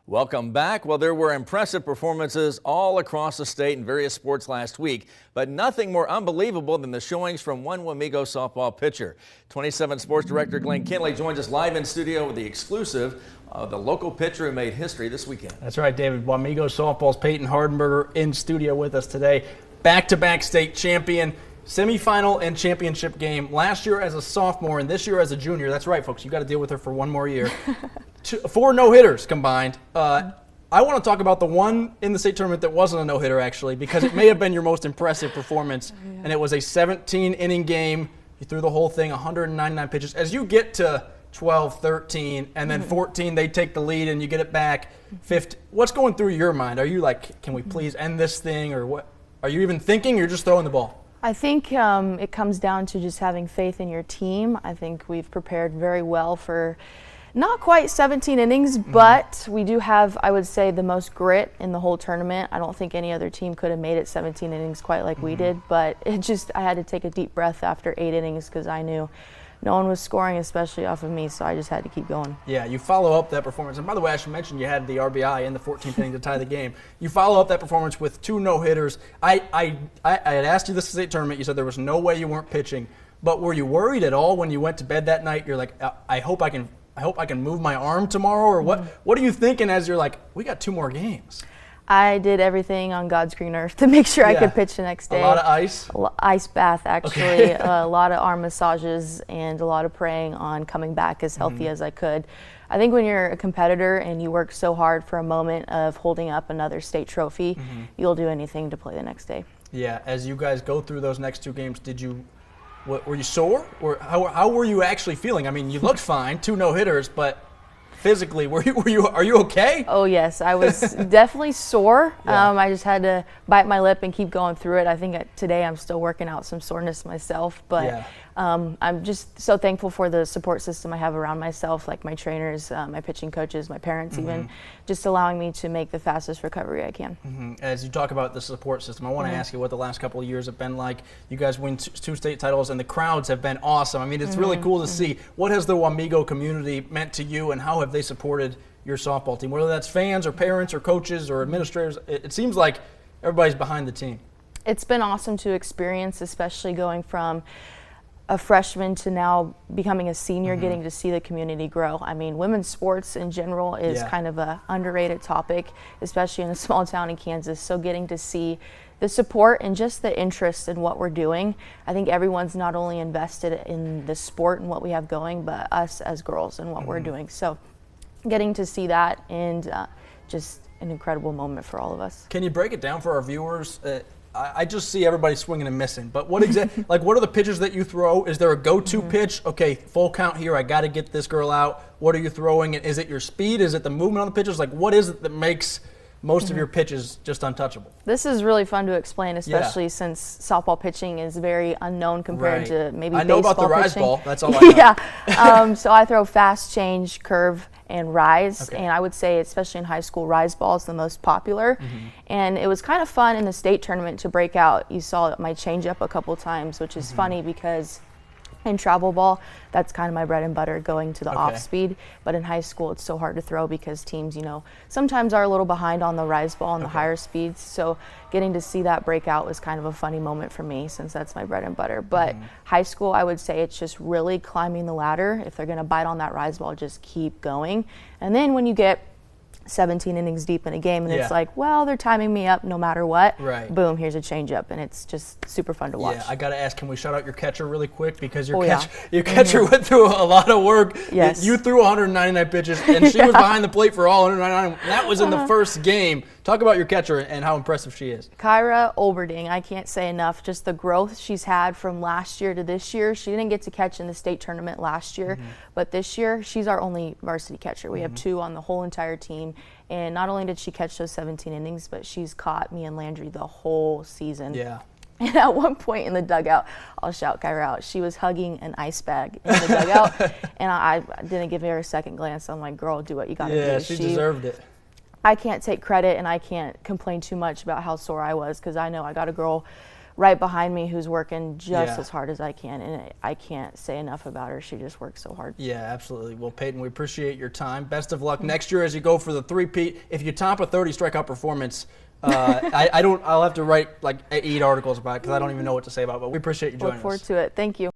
Welcome back. Well, there were impressive performances all across the state in various sports last week, but nothing more unbelievable than the showings from one Wamego softball pitcher. 27 Sports Director Glenn Kinley joins us live in studio with the exclusive of the local pitcher who made history this weekend. That's right, David. Wamego softball's Peyton Hardenberger in studio with us today. Back-to-back state champion, semifinal and championship game last year as a sophomore and this year as a junior. That's right, folks. You got to deal with her for one more year. 4 no-hitters combined. I want to talk about the one in the state tournament that wasn't a no-hitter, actually, because it may have been your most impressive performance, and it was a 17-inning game. You threw the whole thing, 199 pitches. As you get to 12, 13, and then 14, they take the lead and you get it back. 50. What's going through your mind? Are you like, can we please end this thing, or what? Are you even thinking you're just throwing the ball? I think it comes down to just having faith in your team. I think we've prepared very well for not quite 17 innings, but we do have, I would say, the most grit in the whole tournament. I don't think any other team could have made it 17 innings quite like we did, but I had to take a deep breath after 8 innings because I knew no one was scoring, especially off of me, so I just had to keep going. Yeah, you follow up that performance. And by the way, I should mention you had the RBI in the 14th inning to tie the game. You follow up that performance with 2 no-hitters. I had asked you this state tournament. You said there was no way you weren't pitching. But were you worried at all when you went to bed that night? You're like, I hope I can move my arm tomorrow? Or what are you thinking as you're like, we got 2 more games? I did everything on God's green earth to make sure I could pitch the next day. A lot of ice? Ice bath, actually. A lot of arm massages and a lot of praying on coming back as healthy as I could. I think when you're a competitor and you work so hard for a moment of holding up another state trophy, you'll do anything to play the next day. Yeah, as you guys go through those next 2 games, were you sore? Or how were you actually feeling? I mean, you looked fine, 2 no-hitters, but physically, are you okay? Oh yes, I was definitely sore. I just had to bite my lip and keep going through it. I think today I'm still working out some soreness myself, but I'm just so thankful for the support system I have around myself, like my trainers, my pitching coaches, my parents even, just allowing me to make the fastest recovery I can. As you talk about the support system, I want to ask you what the last couple of years have been like. You guys win 2 state titles and the crowds have been awesome. I mean, it's really cool to see. What has the Wamego community meant to you, and how have they supported your softball team, whether that's fans or parents or coaches or administrators? It seems like everybody's behind the team. It's been awesome to experience, especially going from a freshman to now becoming a senior, getting to see the community grow. I mean, women's sports in general is kind of a underrated topic, especially in a small town in Kansas. So getting to see the support and just the interest in what we're doing. I think everyone's not only invested in the sport and what we have going, but us as girls and what we're doing. So getting to see that, and just an incredible moment for all of us. Can you break it down for our viewers? I just see everybody swinging and missing, but what exactly, like, what are the pitches that you throw? Is there a go-to pitch? Okay, full count here, I got to get this girl out. What are you throwing? Is it your speed? Is it the movement on the pitches? Like, what is it that makes most of your pitches just untouchable? This is really fun to explain, especially since softball pitching is very unknown compared to maybe baseball pitching. I know about the rise ball, that's all I know. So I throw fast, change, curve, and rise, and I would say, especially in high school, rise ball is the most popular. And it was kind of fun in the state tournament to break out. You saw my change up a couple times, which is funny because in travel ball, that's kind of my bread and butter, going to the off speed. But in high school, it's so hard to throw because teams, sometimes are a little behind on the rise ball and the higher speeds. So getting to see that breakout was kind of a funny moment for me, since that's my bread and butter. But high school, I would say it's just really climbing the ladder. If they're going to bite on that rise ball, just keep going. And then when you get 17 innings deep in a game and it's like, well, they're timing me up no matter what. Boom, here's a changeup, and it's just super fun to watch. Yeah, I got to ask, can we shout out your catcher really quick? Because your catcher went through a lot of work. Yes. You threw 199 pitches, and she was behind the plate for all 199. That was in the first game. Talk about your catcher and how impressive she is. Kyra Olberding, I can't say enough. Just the growth she's had from last year to this year. She didn't get to catch in the state tournament last year, but this year she's our only varsity catcher. We have 2 on the whole entire team. And not only did she catch those 17 innings, but she's caught me and Landry the whole season. Yeah. And at one point in the dugout, I'll shout Kyra out, she was hugging an ice bag in the dugout, and I didn't give her a second glance. I'm like, girl, do what you got to do. Yeah, she deserved it. I can't take credit, and I can't complain too much about how sore I was, because I know I got a girl right behind me who's working just as hard as I can, and I can't say enough about her. She just works so hard. Yeah, absolutely. Well, Peyton, we appreciate your time. Best of luck next year as you go for the three-peat. If you top a 30 strikeout performance, I'll have to write like 8 articles about it because I don't even know what to say about it, but we appreciate you joining us. Look forward to it. Thank you.